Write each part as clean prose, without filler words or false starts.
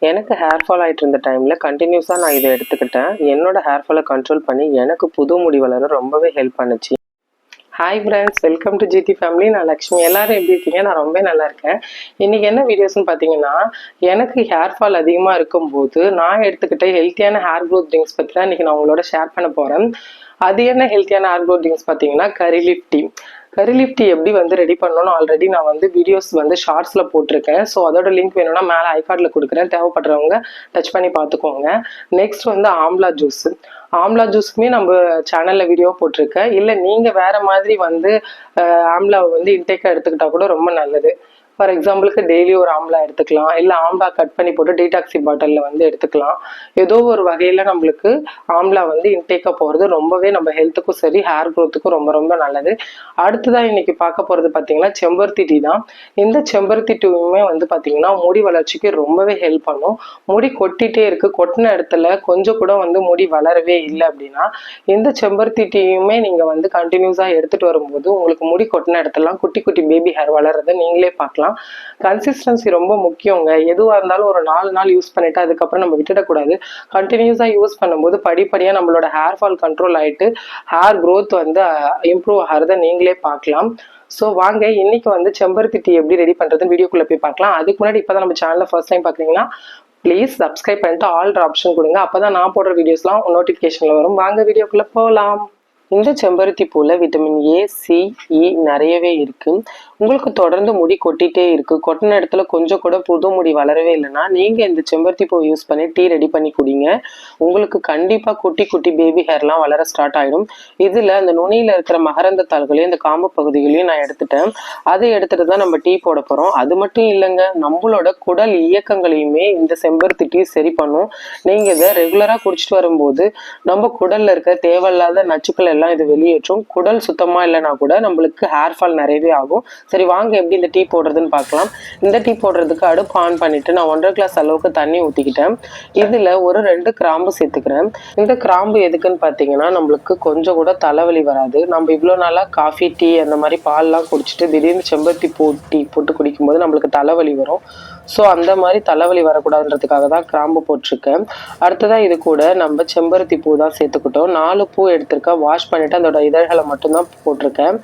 எனக்கு hair fall ஆகிட்டு இருந்த டைமில் கண்டினியூஸாக நான் இதை எடுத்துக்கிட்டேன். என்னோட ஹேர் ஃபாலை கண்ட்ரோல் பண்ணி எனக்கு புது முடி வளர ரொம்பவே ஹெல்ப் பண்ணுச்சு. Hi friends, welcome to GD family. நான் லக்ஷ்மி. எல்லாரும் எப்படி இருக்கீங்க? நான் ரொம்ப நல்லா இருக்கேன். இன்றைக்கி என்ன வீடியோஸ்ன்னு பார்த்தீங்கன்னா, எனக்கு ஹேர் ஃபால் அதிகமாக இருக்கும்போது நான் எடுத்துக்கிட்ட ஹெல்த்தியான ஹேர் க்ரோத் ட்ரிங்க்ஸ் பற்றி தான் இன்றைக்கி நான் உங்களோட ஷேர் பண்ண போகிறேன். அது என்ன ஹெல்த்தியான ஹேர் க்ரோத் ட்ரிங்க்ஸ் பார்த்தீங்கன்னா, கரி லீஃப் டீ. கரி லீஃப் டீ எப்படி ரெடி பண்ணணும்னு ஆல்ரெடி நான் வீடியோஸ் ஷார்ட்ஸில் போட்டிருக்கேன். ஸோ அதோட லிங்க் வேணும்னா மேலே ஐகார்டில் கொடுக்குறேன். தேவைப்படுறவங்க டச் பண்ணி பார்த்துக்கோங்க. Next amla juice. ஆம்லா ஜூஸுக்குமே நம்ம சேனலில் வீடியோ போட்டிருக்கேன். இல்லை நீங்கள் வேறு மாதிரி ஆம்லாவை இன்டேக்காக எடுத்துக்கிட்டா கூட ரொம்ப நல்லது. ஃபார் எக்ஸாம்பிளுக்கு டெய்லி ஒரு ஆம்லா எடுத்துக்கலாம், இல்லை ஆம்லா கட் பண்ணி போட்டு டீடாக்ஸி பாட்டிலில் எடுத்துக்கலாம். ஏதோ ஒரு வகையில் நம்மளுக்கு ஆம்லா இன்டேக்காக போகிறது ரொம்பவே நம்ம ஹெல்த்துக்கும் சரி ஹேர் க்ரோத்துக்கும் ரொம்ப ரொம்ப நல்லது. அடுத்ததான் இன்னைக்கு பார்க்க போகிறது பார்த்தீங்கன்னா செம்பருத்தி டீ தான். இந்த செம்பருத்தி டீயுமே பார்த்தீங்கன்னா முடி வளர்ச்சிக்கு ரொம்பவே ஹெல்ப் பண்ணும். முடி கொட்டிகிட்டே இருக்குது, கொட்டின இடத்துல கொஞ்சம் கூட முடி வளரவே இல்லை அப்படின்னா இந்த செம்பருத்தி டீயுமே நீங்கள் கண்டினியூஸாக எடுத்துகிட்டு வரும்போது உங்களுக்கு முடி கொட்டின இடத்துலாம் குட்டி குட்டி பேபி ஹேர் வளர்றதை நீங்களே பார்க்கலாம். கன்சிஸ்டன்சி ரொம்ப முக்கியங்க. எதுவாக இருந்தாலும் ஒரு 4 நாள் யூஸ் பண்ணிட்டு அதுக்கப்புறம் நம்ம விட்டுடக்கூடாது. கண்டினியூஸாக யூஸ் பண்ணும்போது படிப்படியாக நம்மளோட ஹேர் ஃபால் கண்ட்ரோல் ஆகிட்டு ஹேர் க்ரோத் இம்ப்ரூவ் ஆகிறத நீங்களே பார்க்கலாம். ஸோ வாங்க இன்னைக்கு செம்பருத்தி டீ எப்படி ரெடி பண்ணுறதுன்னு வீடியோக்குள்ளே போய் பார்க்கலாம். அதுக்கு முன்னாடி இப்போ தான் நம்ம சேனலில் ஃபர்ஸ்ட் டைம் பார்க்குறீங்கன்னா ப்ளீஸ் சப்ஸ்கிரைப் பண்ணிட்டு ஆல் ஆப்ஷன் கொடுங்க. அப்போ தான் நான் போடுற வீடியோஸ்லாம் நோட்டிஃபிகேஷனில் வரும். வாங்க வீடியோக்குள்ளே போகலாம். இந்த செம்பருத்தி பூவில் விட்டமின் ஏ, சி, இ நிறையவே இருக்குது. உங்களுக்கு தொடர்ந்து முடி கொட்டிகிட்டே இருக்குது, கொட்டின இடத்துல கொஞ்சம் கூட புது முடி வளரவே இல்லைன்னா நீங்கள் இந்த செம்பருத்தி பூ யூஸ் பண்ணி டீ ரெடி பண்ணி குடிங்க. உங்களுக்கு கண்டிப்பாக குட்டி குட்டி பேபி ஹேர்லாம் வளர ஸ்டார்ட் ஆகிடும். இதில் அந்த நுனியில் இருக்கிற மகரந்த தாள்களையும் இந்த காம்பு பகுதிகளையும் நான் எடுத்துட்டேன். அதை எடுத்துகிட்டு தான் நம்ம டீ போட போகிறோம். அது மட்டும் இல்லைங்க, நம்மளோட குடல் இயக்கங்களையுமே இந்த செம்பருத்தி டீ சரி பண்ணும். நீங்கள் இதை ரெகுலராக குடிச்சிட்டு வரும்போது நம்ம குடலில் இருக்க தேவையில்லாத நச்சுக்கள் இது வெளியேற்றும். குடல் சுத்தமா இல்லைன்னா கூட நம்மளுக்கு ஹேர் ஃபால் நிறையவே ஆகும். சரி வாங்க எப்படி இந்த டீ போடுறதுன்னு பார்க்கலாம். இந்த டீ போடுறதுக்கு அடுப்பு ஆன் பண்ணிட்டு நான் 1.5 கிளாஸ் அளவுக்கு தண்ணி ஊற்றிக்கிட்டேன். இதுல ஒரு 2 கிராம்பு சேர்த்துக்கிறேன். இந்த கிராம்பு எதுக்குன்னு பார்த்தீங்கன்னா நம்மளுக்கு கொஞ்சம் கூட தலைவலி வராது. நம்ம இவ்வளோ நாளாக காஃபி, டீ அந்த மாதிரி பால்லாம் குடிச்சிட்டு திடீர்னு செம்பருத்தி பூ டீ போட்டு குடிக்கும்போது நம்மளுக்கு தலைவலி வரும். ஸோ அந்த மாதிரி தலைவலி வரக்கூடாதுன்றதுக்காக தான் கிராம்பு போட்டிருக்கேன். அடுத்ததாக இது கூட நம்ம செம்பருத்தி பூ தான் சேர்த்துக்கிட்டோம். 4 பூ எடுத்திருக்கேன். வாஷ் பண்ணிவிட்டு அதோட இதழ்களை மட்டும்தான் போட்டிருக்கேன்.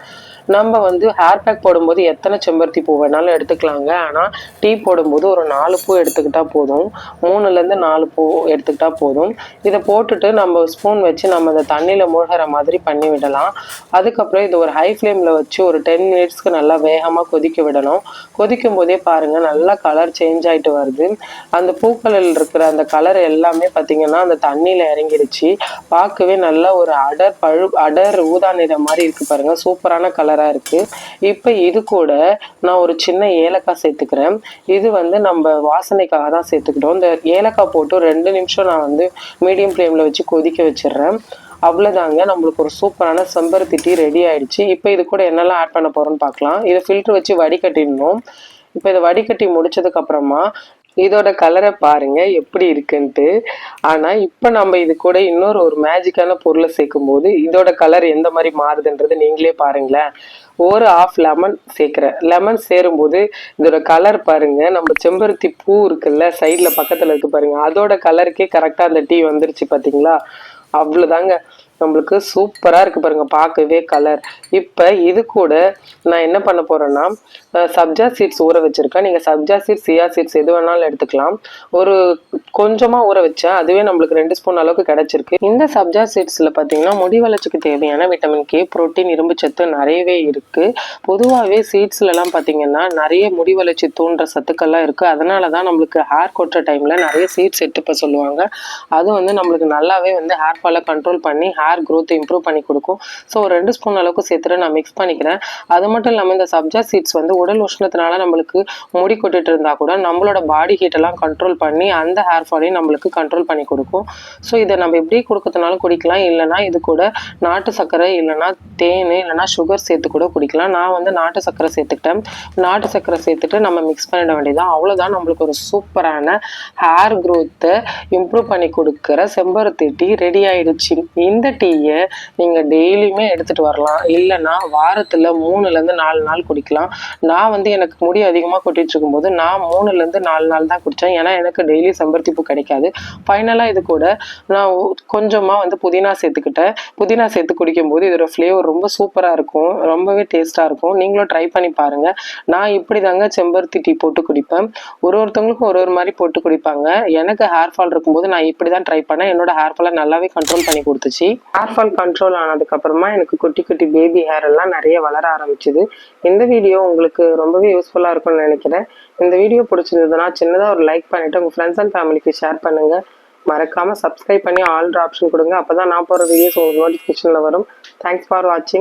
நம்ம ஹேர் பேக் போடும்போது எத்தனை செம்பருத்தி பூ வேணாலும் எடுத்துக்கலாங்க. ஆனால் டீ போடும்போது ஒரு 4 பூ எடுத்துக்கிட்டால் போதும். 3லேருந்து 4 பூ எடுத்துக்கிட்டால் போதும். இதை போட்டுட்டு நம்ம ஸ்பூன் வச்சு நம்ம அந்த தண்ணியில் மூழ்கிற மாதிரி பண்ணி விடலாம். அதுக்கப்புறம் இது ஒரு ஹை ஃப்ளேமில் வச்சு ஒரு 10 மினிட்ஸ்க்கு நல்லா வேகமாக கொதிக்க விடணும். கொதிக்கும் போதே பாருங்கள் நல்லா கலர் சேஞ்ச் ஆகிட்டு வருது. அந்த பூக்களில் இருக்கிற அந்த கலர் எல்லாமே பார்த்திங்கன்னா அந்த தண்ணியில் இறங்கிடுச்சு. பார்க்கவே நல்லா ஒரு அடர் ஊதா நிறம் மாதிரி இருக்குது பாருங்கள். சூப்பரான கலர் இருக்கு. இப்போ இது கூட நான் ஒரு சின்ன ஏலக்காய் சேர்த்துக்கிறேன். இது நம்ம வாசனைக்காக தான் சேர்த்துக்கிட்டோம். இந்த ஏலக்காய் போட்டு 2 நிமிஷம் நான் மீடியம் ஃப்ளேமில் வச்சு கொதிக்க வச்சிடுறேன். அவ்வளோதாங்க, நம்மளுக்கு ஒரு சூப்பரான செம்பருத்தி டீ ரெடி ஆயிடுச்சு. இப்போ இது கூட என்னெல்லாம் ஆட் பண்ண போகிறோன்னு பார்க்கலாம். இதை ஃபில்டர் வச்சு வடிகட்டிடணும். இப்போ இதை வடிகட்டி முடிச்சதுக்கு அப்புறமா இதோட கலரை பாருங்க எப்படி இருக்குன்ட்டு. ஆனால் இப்போ நம்ம இது கூட இன்னொரு ஒரு மேஜிக்கான பொருளை சேர்க்கும் போது இதோட கலர் எந்த மாதிரி மாறுதுன்றது நீங்களே பாருங்களேன். ஒரு 1/2 லெமன் சேர்க்குறேன். லெமன் சேரும்போது இதோட கலர் பாருங்க, நம்ம செம்பருத்தி பூ இருக்குல்ல சைடில் பக்கத்தில் இருக்கு பாருங்க, அதோட கலருக்கே கரெக்டாக அந்த டீ வந்துருச்சு பார்த்தீங்களா. அவ்வளோதாங்க, நம்மளுக்கு சூப்பராக இருக்குது பாருங்கள் பார்க்கவே கலர். இப்போ இது கூட நான் என்ன பண்ண போகிறேன்னா சப்ஜா சீட்ஸ் ஊற வச்சுருக்கேன். நீங்கள் சப்ஜா சீட்ஸ், சியா சீட்ஸ் எது வேணாலும் எடுத்துக்கலாம். ஒரு கொஞ்சமாக ஊற வச்சேன், அதுவே நம்மளுக்கு 2 ஸ்பூன் அளவுக்கு கிடச்சிருக்கு. இந்த சப்ஜா சீட்ஸில் பார்த்தீங்கன்னா முடி வளர்ச்சிக்கு தேவையான விட்டமின் கே, புரோட்டீன், இரும்பு சத்து நிறையவே இருக்குது. பொதுவாகவே சீட்ஸ்லலாம் பார்த்தீங்கன்னா நிறைய முடி வளர்ச்சி தூண்டுற சத்துக்கள்லாம் இருக்குது. அதனால தான் நம்மளுக்கு ஹேர் கொட்டுற டைமில் நிறைய சீட்ஸ் எடுத்துப்ப சொல்லுவாங்க. அது நம்மளுக்கு நல்லாவே ஹேர் ஃபாலை கண்ட்ரோல் பண்ணி ஹேர் க்ரோத் இம்ப்ரூவ் பண்ணி கொடுக்கும். ஸோ ஒரு 2 ஸ்பூன் அளவுக்கு சேர்த்துட்டு நான் மிக்ஸ் பண்ணிக்கிறேன். அது மட்டும் இல்லாமல் இந்த சப்ஜா சீட்ஸ் உடல் உஷ்ணத்தினால நம்மளுக்கு முடி கொட்டிட்டு இருந்தால் கூட நம்மளோட பாடி ஹீட்டெல்லாம் கண்ட்ரோல் பண்ணி அந்த ஹேர் ஃபாலையும் நம்மளுக்கு கண்ட்ரோல் பண்ணி கொடுக்கும். ஸோ இதை நம்ம எப்படி கொடுக்கறதுனாலும் குடிக்கலாம். இல்லைனா இது கூட நாட்டு சர்க்கரை இல்லைனா தேன் இல்லைனா சுகர் சேர்த்து கூட குடிக்கலாம். நான் நாட்டு சர்க்கரை சேர்த்துக்கிட்டேன். நாட்டு சர்க்கரை சேர்த்துட்டு நம்ம மிக்ஸ் பண்ணிட வேண்டியதான். அவ்வளோதான், நம்மளுக்கு ஒரு சூப்பரான ஹேர் க்ரோத்தை இம்ப்ரூவ் பண்ணி கொடுக்குற செம்பருத்தி டீ ரெடி ஆயிடுச்சு. இந்த டீயை நீங்கள் டெய்லியுமே எடுத்துகிட்டு வரலாம். இல்லைன்னா வாரத்தில் 3லேருந்து 4 நாள் குடிக்கலாம். நான் வந்து எனக்கு முடி அதிகமாக கொட்டிட்டு இருக்கும்போது நான் 3லேருந்து 4 நாள் தான் குடித்தேன். ஏன்னா எனக்கு டெய்லி செம்பருத்தி பூ கிடைக்காது. ஃபைனலாக இது கூட நான் கொஞ்சமாக வந்து புதினா சேர்த்துக்கிட்டேன். புதினா சேர்த்து குடிக்கும்போது இதோட ஃப்ளேவர் ரொம்ப சூப்பராக இருக்கும், ரொம்பவே டேஸ்ட்டாக இருக்கும். நீங்களும் ட்ரை பண்ணி பாருங்கள். நான் இப்படி தாங்க செம்பருத்தி டீ போட்டு குடிப்பேன். ஒருத்தவங்களுக்கும் ஒரு மாதிரி போட்டு குடிப்பாங்க. எனக்கு ஹேர் ஃபால் இருக்கும்போது நான் இப்படி தான் ட்ரை பண்ணேன். என்னோட ஹேர் ஃபாலை நல்லாவே கண்ட்ரோல் பண்ணி கொடுத்துச்சு. ஹேர் ஃபால் கண்ட்ரோல் ஆனதுக்கப்புறமா எனக்கு குட்டி குட்டி பேபி ஹேர் எல்லாம் நிறைய வளர ஆரம்பிச்சுது. இந்த வீடியோ உங்களுக்கு ரொம்பவே யூஸ்ஃபுல்லாக இருக்கும்னு நினைக்கிறேன். இந்த வீடியோ பிடிச்சிருந்ததுன்னா சின்னதாக ஒரு லைக் பண்ணிவிட்டு உங்கள் ஃப்ரெண்ட்ஸ் அண்ட் ஃபேமிலிக்கு ஷேர் பண்ணுங்கள். மறக்காமல் சப்ஸ்கிரைப் பண்ணி ஆல்ட்ரு ஆப்ஷன் கொடுங்க. அப்போ தான் நான் போகிற வீடியோஸ் உங்களுக்கு நோட்டிஃபிகேஷனில் வரும். தேங்க்ஸ் ஃபார் வாட்சிங்.